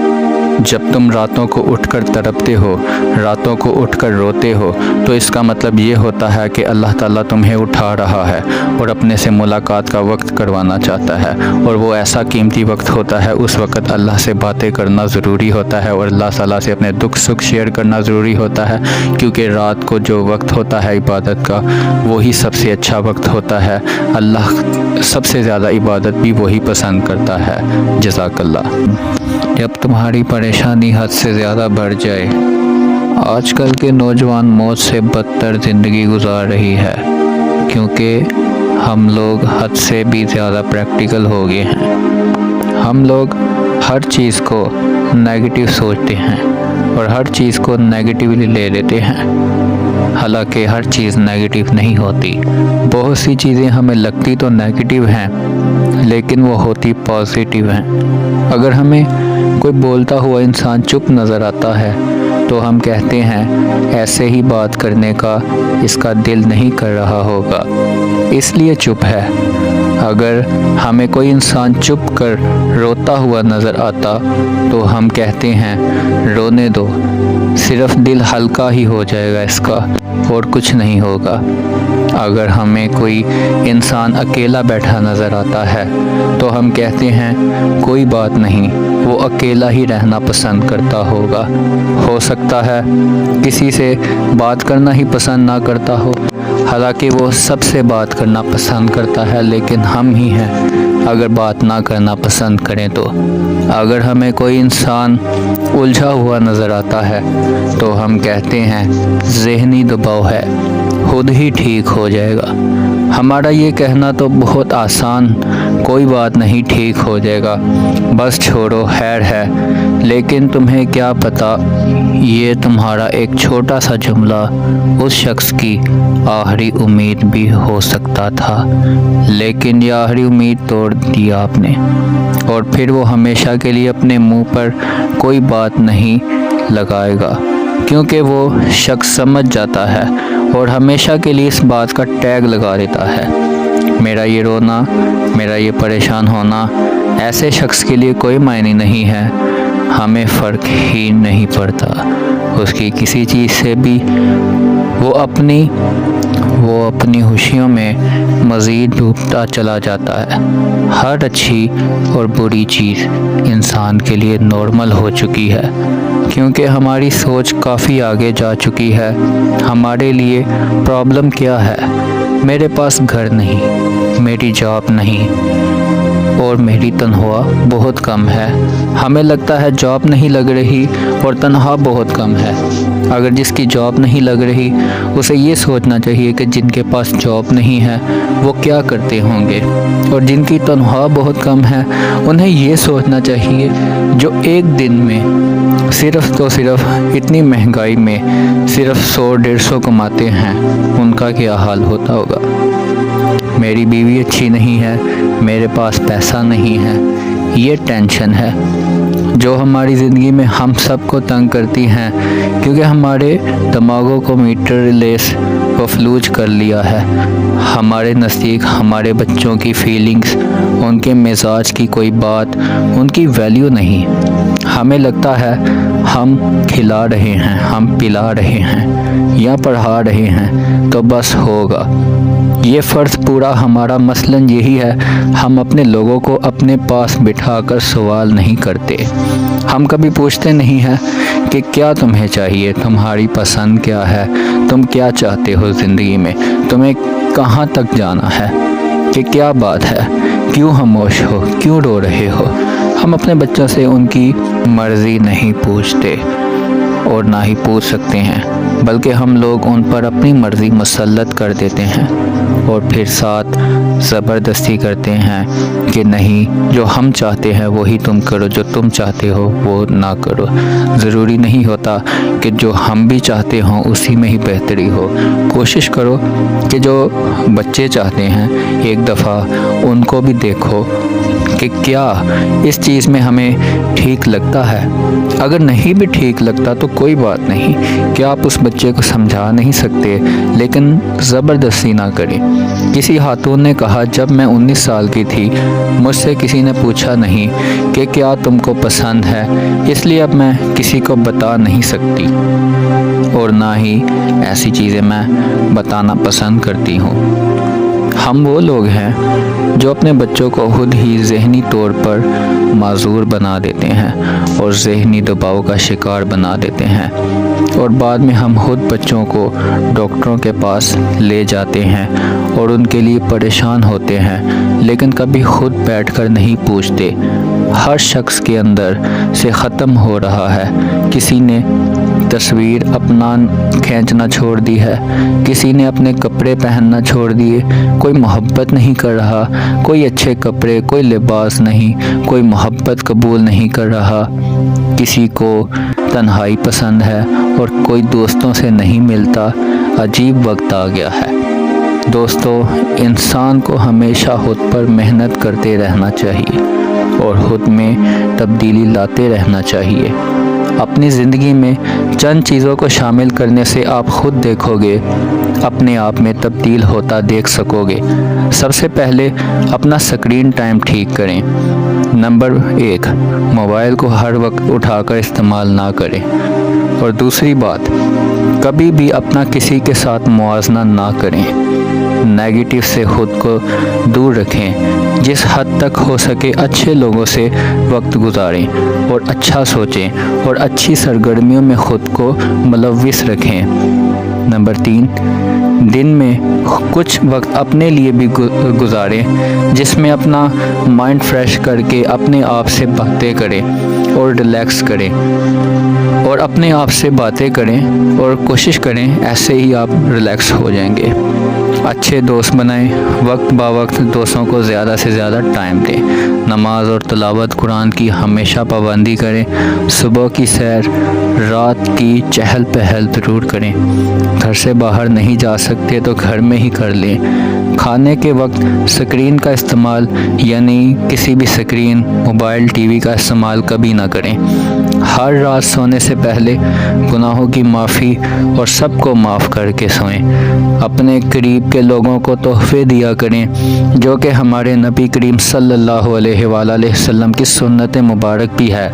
جب تم راتوں کو اٹھ کر تڑپتے ہو، راتوں کو اٹھ کر روتے ہو، تو اس کا مطلب یہ ہوتا ہے کہ اللہ تعالیٰ تمہیں اٹھا رہا ہے اور اپنے سے ملاقات کا وقت کروانا چاہتا ہے، اور وہ ایسا قیمتی وقت ہوتا ہے۔ اس وقت اللہ سے باتیں کرنا ضروری ہوتا ہے اور اللہ تعالیٰ سے اپنے دکھ سکھ شیئر کرنا ضروری ہوتا ہے، کیونکہ رات کو جو وقت ہوتا ہے عبادت کا وہی سب سے اچھا وقت ہوتا ہے۔ اللہ سب سے زیادہ عبادت بھی وہی پسند کرتا ہے۔ جزاک اللہ۔ جب تمہاری پریشانی حد سے زیادہ بڑھ جائے، آج کل کے نوجوان موت سے بدتر زندگی گزار رہی ہے، کیونکہ ہم لوگ حد سے بھی زیادہ پریکٹیکل ہو گئے ہیں۔ ہم لوگ ہر چیز کو نیگیٹو سوچتے ہیں اور ہر چیز کو نیگیٹیولی لے لیتے ہیں، حالانکہ ہر چیز نیگیٹو نہیں ہوتی۔ بہت سی چیزیں ہمیں لگتی تو نیگیٹو ہیں لیکن وہ ہوتی پازیٹیو ہیں۔ اگر ہمیں کوئی بولتا ہوا انسان چپ نظر آتا ہے تو ہم کہتے ہیں ایسے ہی بات کرنے کا اس کا دل نہیں کر رہا ہوگا، اس لیے چپ ہے۔ اگر ہمیں کوئی انسان چپ کر روتا ہوا نظر آتا تو ہم کہتے ہیں رونے دو، صرف دل ہلکا ہی ہو جائے گا اس کا اور کچھ نہیں ہوگا۔ اگر ہمیں کوئی انسان اکیلا بیٹھا نظر آتا ہے تو ہم کہتے ہیں کوئی بات نہیں، وہ اکیلا ہی رہنا پسند کرتا ہوگا۔ ہو سکتا ہے کسی سے بات کرنا ہی پسند نہ کرتا ہو، حالانکہ وہ سب سے بات کرنا پسند کرتا ہے، لیکن ہم ہی ہیں اگر بات نہ کرنا پسند کریں تو۔ اگر ہمیں کوئی انسان الجھا ہوا نظر آتا ہے تو ہم کہتے ہیں ذہنی دباؤ ہے، خود ہی ٹھیک ہو جائے گا۔ ہمارا یہ کہنا تو بہت آسان، کوئی بات نہیں ٹھیک ہو جائے گا، بس چھوڑو خیر ہے، لیکن تمہیں کیا پتہ یہ تمہارا ایک چھوٹا سا جملہ اس شخص کی آخری امید بھی ہو سکتا تھا، لیکن یہ آخری امید توڑ دی آپ نے، اور پھر وہ ہمیشہ کے لیے اپنے منہ پر کوئی بات نہیں لگائے گا، کیونکہ وہ شخص سمجھ جاتا ہے اور ہمیشہ کے لیے اس بات کا ٹیگ لگا دیتا ہے۔ میرا یہ رونا، میرا یہ پریشان ہونا ایسے شخص کے لیے کوئی معنی نہیں ہے، ہمیں فرق ہی نہیں پڑتا اس کی کسی چیز سے بھی۔ وہ اپنی خوشیوں میں مزید ڈوبتا چلا جاتا ہے۔ ہر اچھی اور بری چیز انسان کے لیے نارمل ہو چکی ہے، کیونکہ ہماری سوچ کافی آگے جا چکی ہے۔ ہمارے لیے پرابلم کیا ہے؟ میرے پاس گھر نہیں، میری جاب نہیں اور میری تنخواہ بہت کم ہے۔ ہمیں لگتا ہے جاب نہیں لگ رہی اور تنخواہ بہت کم ہے۔ اگر جس کی جاب نہیں لگ رہی اسے یہ سوچنا چاہیے کہ جن کے پاس جاب نہیں ہے وہ کیا کرتے ہوں گے، اور جن کی تنخواہ بہت کم ہے انہیں یہ سوچنا چاہیے جو ایک دن میں صرف اتنی مہنگائی میں صرف 100-150 کماتے ہیں، ان کا کیا حال ہوتا ہوگا۔ میری بیوی اچھی نہیں ہے، میرے پاس پیسہ نہیں ہے، یہ ٹینشن ہے جو ہماری زندگی میں ہم سب کو تنگ کرتی ہیں، کیونکہ ہمارے دماغوں کو میٹر ریلیس کو فلوج کر لیا ہے۔ ہمارے نزدیک ہمارے بچوں کی فیلنگز، ان کے مزاج کی کوئی بات، ان کی ویلیو نہیں۔ ہمیں لگتا ہے ہم کھلا رہے ہیں، ہم پلا رہے ہیں یا پڑھا رہے ہیں تو بس ہوگا۔ یہ فرض پورا ہمارا مثلاً یہی ہے، ہم اپنے لوگوں کو اپنے پاس بٹھا کر سوال نہیں کرتے۔ ہم کبھی پوچھتے نہیں ہیں کہ کیا تمہیں چاہیے، تمہاری پسند کیا ہے، تم کیا چاہتے ہو زندگی میں، تمہیں کہاں تک جانا ہے، کہ کیا بات ہے، کیوں خاموش ہو، کیوں رو رہے ہو۔ ہم اپنے بچوں سے ان کی مرضی نہیں پوچھتے، اور نہ ہی پوچھ سکتے ہیں، بلکہ ہم لوگ ان پر اپنی مرضی مسلط کر دیتے ہیں اور پھر ساتھ زبردستی کرتے ہیں کہ نہیں، جو ہم چاہتے ہیں وہی تم کرو، جو تم چاہتے ہو وہ نہ کرو۔ ضروری نہیں ہوتا کہ جو ہم بھی چاہتے ہوں اسی میں ہی بہتری ہو۔ کوشش کرو کہ جو بچے چاہتے ہیں ایک دفعہ ان کو بھی دیکھو کہ کیا اس چیز میں ہمیں ٹھیک لگتا ہے۔ اگر نہیں بھی ٹھیک لگتا تو کوئی بات نہیں، کیا آپ اس بچے کو سمجھا نہیں سکتے، لیکن زبردستی نہ کریں۔ کسی خاتون نے کہا، جب میں 19 سال کی تھی مجھ سے کسی نے پوچھا نہیں کہ کیا تم کو پسند ہے، اس لیے اب میں کسی کو بتا نہیں سکتی اور نہ ہی ایسی چیزیں میں بتانا پسند کرتی ہوں۔ ہم وہ لوگ ہیں جو اپنے بچوں کو خود ہی ذہنی طور پر معذور بنا دیتے ہیں اور ذہنی دباؤ کا شکار بنا دیتے ہیں، اور بعد میں ہم خود بچوں کو ڈاکٹروں کے پاس لے جاتے ہیں اور ان کے لیے پریشان ہوتے ہیں، لیکن کبھی خود بیٹھ کر نہیں پوچھتے۔ ہر شخص کے اندر سے ختم ہو رہا ہے، کسی نے تصویر اپنا کھینچنا چھوڑ دی ہے، کسی نے اپنے کپڑے پہننا چھوڑ دیے، کوئی محبت نہیں کر رہا، کوئی اچھے کپڑے، کوئی لباس نہیں، کوئی محبت قبول نہیں کر رہا، کسی کو تنہائی پسند ہے اور کوئی دوستوں سے نہیں ملتا۔ عجیب وقت آ گیا ہے۔ دوستو، انسان کو ہمیشہ خود پر محنت کرتے رہنا چاہیے اور خود میں تبدیلی لاتے رہنا چاہیے۔ اپنی زندگی میں چند چیزوں کو شامل کرنے سے آپ خود دیکھو گے، اپنے آپ میں تبدیل ہوتا دیکھ سکو گے۔ سب سے پہلے اپنا سکرین ٹائم ٹھیک کریں۔ نمبر 1، موبائل کو ہر وقت اٹھا کر استعمال نہ کریں۔ اور دوسری بات، کبھی بھی اپنا کسی کے ساتھ موازنہ نہ کریں۔ نیگیٹو سے خود کو دور رکھیں۔ جس حد تک ہو سکے اچھے لوگوں سے وقت گزاریں اور اچھا سوچیں اور اچھی سرگرمیوں میں خود کو ملوث رکھیں۔ نمبر 3، دن میں کچھ وقت اپنے لیے بھی گزاریں، جس میں اپنا مائنڈ فریش کر کے اپنے آپ سے باتیں کریں اور ریلیکس کریں، اور اپنے آپ سے باتیں کریں اور کوشش کریں ایسے ہی آپ ریلیکس ہو جائیں گے۔ اچھے دوست بنائیں، وقت با وقت دوستوں کو زیادہ سے زیادہ ٹائم دیں۔ نماز اور تلاوت قرآن کی ہمیشہ پابندی کریں۔ صبح کی سیر، رات کی چہل پہل ضرور کریں۔ گھر سے باہر نہیں جا سکتے تو گھر میں ہی کر لیں۔ کھانے کے وقت سکرین کا استعمال، یعنی کسی بھی سکرین، موبائل، ٹی وی کا استعمال کبھی نہ کریں۔ ہر رات سونے سے پہلے گناہوں کی معافی اور سب کو معاف کر کے سوئیں۔ اپنے قریب کے لوگوں کو تحفے دیا کریں، جو کہ ہمارے نبی کریم صلی اللہ علیہ وآلہ وسلم کی سنت مبارک بھی ہے۔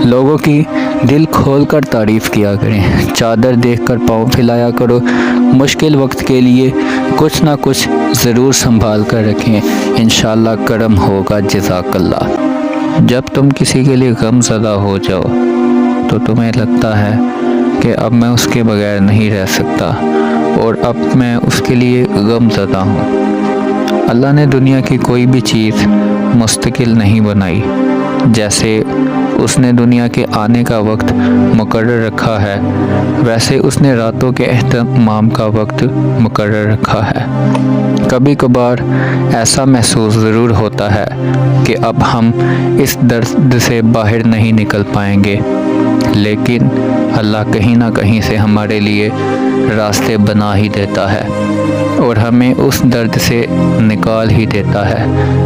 لوگوں کی دل کھول کر تعریف کیا کریں، چادر دیکھ کر پاؤں پھیلایا کرو۔ مشکل وقت کے لیے کچھ نہ کچھ ضرور سنبھال کر رکھیں، انشاءاللہ کرم ہوگا۔ جزاک اللہ۔ جب تم کسی کے لیے غم زدہ ہو جاؤ تو تمہیں لگتا ہے کہ اب میں اس کے بغیر نہیں رہ سکتا اور اب میں اس کے لیے غم زدہ ہوں۔ اللہ نے دنیا کی کوئی بھی چیز مستقل نہیں بنائی، جیسے اس نے دنیا کے آنے کا وقت مقرر رکھا ہے، ویسے اس نے راتوں کے اہتمام کا وقت مقرر رکھا ہے۔ کبھی کبھار ایسا محسوس ضرور ہوتا ہے کہ اب ہم اس درد سے باہر نہیں نکل پائیں گے، لیکن اللہ کہیں نہ کہیں سے ہمارے لیے راستے بنا ہی دیتا ہے اور ہمیں اس درد سے نکال ہی دیتا ہے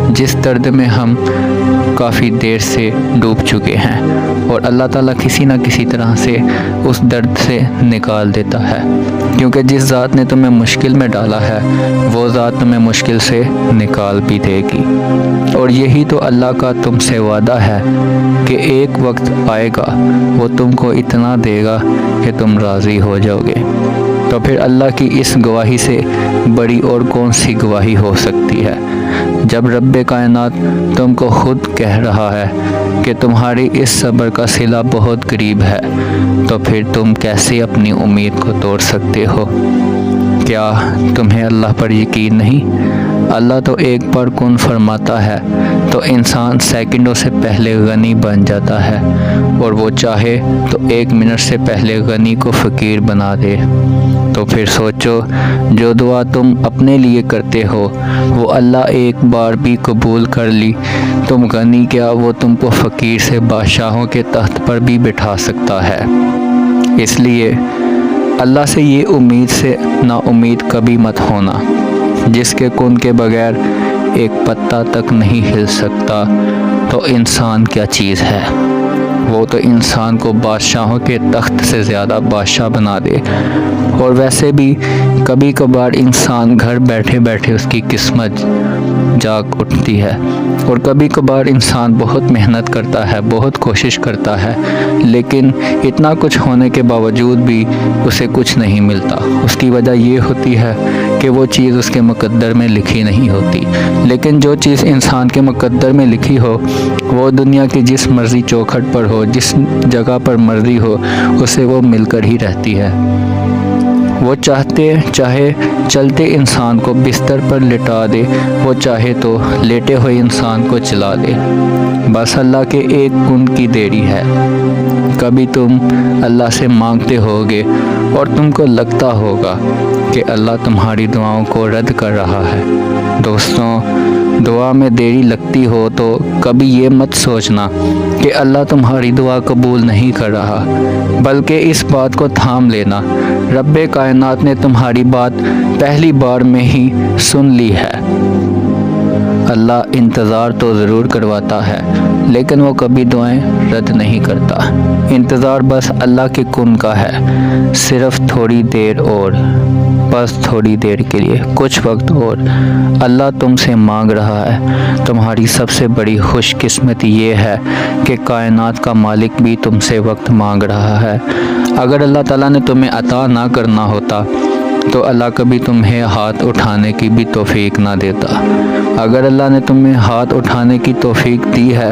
جس درد میں ہم کافی دیر سے ڈوب چکے ہیں، اور اللہ تعالیٰ کسی نہ کسی طرح سے اس درد سے نکال دیتا ہے، کیونکہ جس ذات نے تمہیں مشکل میں ڈالا ہے وہ ذات تمہیں مشکل سے نکال بھی دے گی۔ اور یہی تو اللہ کا تم سے وعدہ ہے کہ ایک وقت آئے گا وہ تم کو اتنا دے گا کہ تم راضی ہو جاؤ گے۔ تو پھر اللہ کی اس گواہی سے بڑی اور کون سی گواہی ہو سکتی ہے، جب رب کائنات تم کو خود کہہ رہا ہے کہ تمہاری اس صبر کا صلہ بہت قریب ہے، تو پھر تم کیسے اپنی امید کو توڑ سکتے ہو؟ کیا تمہیں اللہ پر یقین نہیں؟ اللہ تو ایک بار کن فرماتا ہے تو انسان سیکنڈوں سے پہلے غنی بن جاتا ہے، اور وہ چاہے تو 1 منٹ سے پہلے غنی کو فقیر بنا دے۔ تو پھر سوچو، جو دعا تم اپنے لیے کرتے ہو وہ اللہ ایک بار بھی قبول کر لی، تم غنی کیا وہ تم کو فقیر سے بادشاہوں کے تخت پر بھی بٹھا سکتا ہے۔ اس لیے اللہ سے یہ امید سے نا امید کبھی مت ہونا، جس کے کن کے بغیر ایک پتا تک نہیں ہل سکتا تو انسان کیا چیز ہے۔ وہ تو انسان کو بادشاہوں کے تخت سے زیادہ بادشاہ بنا دے۔ اور ویسے بھی کبھی کبھار انسان گھر بیٹھے بیٹھے اس کی قسمت جاگ اٹھتی ہے، اور کبھی کبھار انسان بہت محنت کرتا ہے، بہت کوشش کرتا ہے، لیکن اتنا کچھ ہونے کے باوجود بھی اسے کچھ نہیں ملتا۔ اس کی وجہ یہ ہوتی ہے کہ وہ چیز اس کے مقدر میں لکھی نہیں ہوتی۔ لیکن جو چیز انسان کے مقدر میں لکھی ہو، وہ دنیا کی جس مرضی چوکھٹ پر ہو، جس جگہ پر مرضی ہو، اسے وہ مل کر ہی رہتی ہے۔ وہ چاہے چلتے انسان کو بستر پر لٹا دے، وہ چاہے تو لیٹے ہوئے انسان کو چلا دے، بس اللہ کے ایک کن کی دیری ہے۔ کبھی تم اللہ سے مانگتے ہوگے اور تم کو لگتا ہوگا کہ اللہ تمہاری دعاؤں کو رد کر رہا ہے۔ دوستوں، دعا میں دیری لگتی ہو تو کبھی یہ مت سوچنا کہ اللہ تمہاری دعا قبول نہیں کر رہا، بلکہ اس بات کو تھام لینا، رب کائنات نے تمہاری بات پہلی بار میں ہی سن لی ہے۔ اللہ انتظار تو ضرور کرواتا ہے، لیکن وہ کبھی دعائیں رد نہیں کرتا۔ انتظار بس اللہ کے کن کا ہے، صرف تھوڑی دیر اور، بس تھوڑی دیر کے لیے، کچھ وقت اور۔ اللہ تم سے مانگ رہا ہے۔ تمہاری سب سے بڑی خوش قسمتی یہ ہے کہ کائنات کا مالک بھی تم سے وقت مانگ رہا ہے۔ اگر اللہ تعالیٰ نے تمہیں عطا نہ کرنا ہوتا تو اللہ کبھی تمہیں ہاتھ اٹھانے کی بھی توفیق نہ دیتا۔ اگر اللہ نے تمہیں ہاتھ اٹھانے کی توفیق دی ہے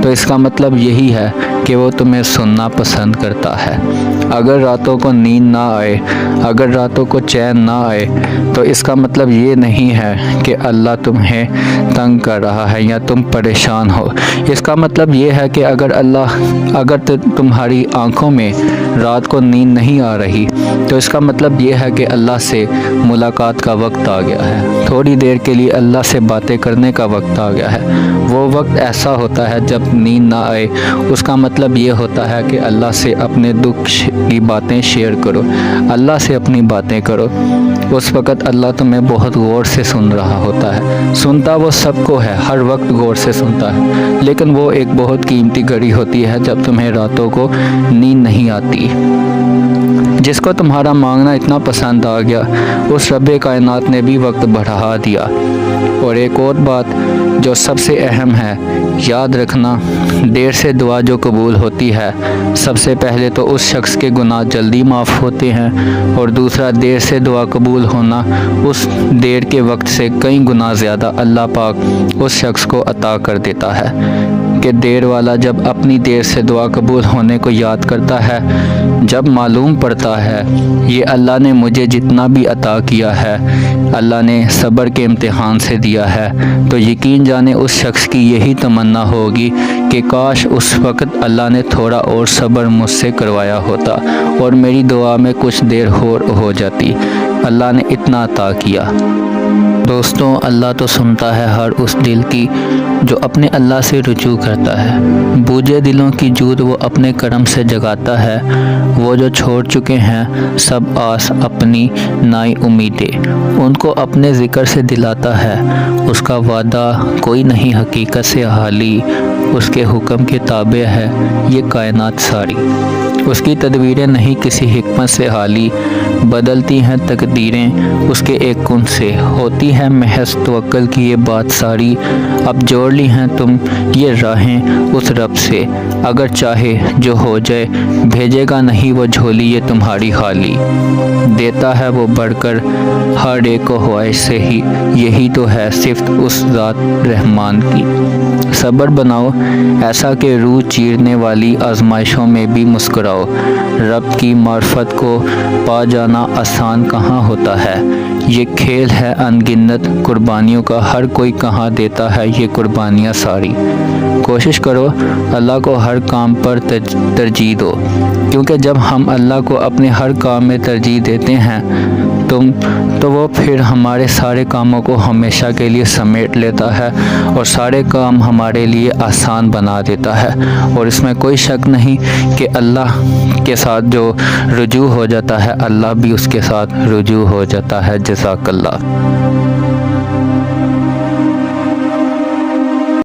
تو اس کا مطلب یہی ہے کہ وہ تمہیں سننا پسند کرتا ہے۔ اگر راتوں کو نیند نہ آئے، اگر راتوں کو چین نہ آئے تو اس کا مطلب یہ نہیں ہے کہ اللہ تمہیں تنگ کر رہا ہے یا تم پریشان ہو۔ اس کا مطلب یہ ہے کہ اگر تمہاری آنکھوں میں رات کو نیند نہیں آ رہی تو اس کا مطلب یہ ہے کہ اللہ سے ملاقات کا وقت آ گیا ہے، تھوڑی دیر کے لیے اللہ سے باتیں کرنے کا وقت آ گیا ہے۔ وہ وقت ایسا ہوتا ہے جب نیند نہ آئے، اس کا مطلب یہ ہوتا ہے کہ اللہ سے اپنے دکھ کی باتیں شیئر کرو، اللہ سے اپنی باتیں کرو۔ اس وقت اللہ تمہیں بہت غور سے سن رہا ہوتا ہے۔ سنتا وہ سب کو ہے، ہر وقت غور سے سنتا ہے، لیکن وہ ایک بہت قیمتی گھڑی ہوتی ہے جب تمہیں راتوں کو نیند نہیں آتی۔ جس کو تمہارا مانگنا اتنا پسند آ گیا، اس رب کائنات نے بھی وقت بڑھا دیا۔ اور ایک اور بات جو سب سے اہم ہے، یاد رکھنا، دیر سے دعا جو قبول ہوتی ہے، سب سے پہلے تو اس شخص کے گناہ جلدی معاف ہوتے ہیں، اور دوسرا دیر سے دعا قبول ہونا، اس دیر کے وقت سے کئی گنا زیادہ اللہ پاک اس شخص کو عطا کر دیتا ہے کہ دیر والا جب اپنی دیر سے دعا قبول ہونے کو یاد کرتا ہے، جب معلوم پڑتا ہے یہ اللہ نے مجھے جتنا بھی عطا کیا ہے اللہ نے صبر کے امتحان سے دیا ہے، تو یقین جانے اس شخص کی یہی تمنا ہوگی کہ کاش اس وقت اللہ نے تھوڑا اور صبر مجھ سے کروایا ہوتا اور میری دعا میں کچھ دیر ہو جاتی، اللہ نے اتنا عطا کیا۔ دوستوں، اللہ تو سنتا ہے ہر اس دل کی جو اپنے اللہ سے رجوع کرتا ہے۔ بوجھے دلوں کی جود وہ اپنے کرم سے جگاتا ہے، وہ جو چھوڑ چکے ہیں سب آس اپنی نئی امیدیں، ان کو اپنے ذکر سے دلاتا ہے۔ اس کا وعدہ کوئی نہیں حقیقت سے حالی، اس کے حکم کے تابع ہے یہ کائنات ساری۔ اس کی تدبیریں نہیں کسی حکمت سے حالی، بدلتی ہیں تقدیریں اس کے ایک کن سے، ہوتی ہے محض توکل کی یہ بات ساری۔ اب جوڑ لی ہیں تم یہ راہیں اس رب سے، اگر چاہے جو ہو جائے بھیجے گا نہیں وہ جھولی یہ تمہاری خالی۔ دیتا ہے وہ بڑھ کر ہر ایک کو خواہش سے ہی، یہی تو ہے صفت اس ذات رحمان کی۔ صبر بناؤ ایسا کہ روح چیرنے والی آزمائشوں میں بھی مسکراؤ، رب کی معرفت کو پا جانا آسان کہاں ہوتا ہے، یہ کھیل ہے ان گنت قربانیوں کا، ہر کوئی کہاں دیتا ہے یہ قربانیاں ساری۔ کوشش کرو اللہ کو ہر کام پر ترجیح دو، کیونکہ جب ہم اللہ کو اپنے ہر کام میں ترجیح دیتے ہیں تو وہ پھر ہمارے سارے کاموں کو ہمیشہ کے لیے سمیٹ لیتا ہے اور سارے کام ہمارے لیے آسان بنا دیتا ہے۔ اور اس میں کوئی شک نہیں کہ اللہ کے ساتھ جو رجوع ہو جاتا ہے اللہ بھی اس کے ساتھ رجوع ہو جاتا ہے۔ جزاک اللہ۔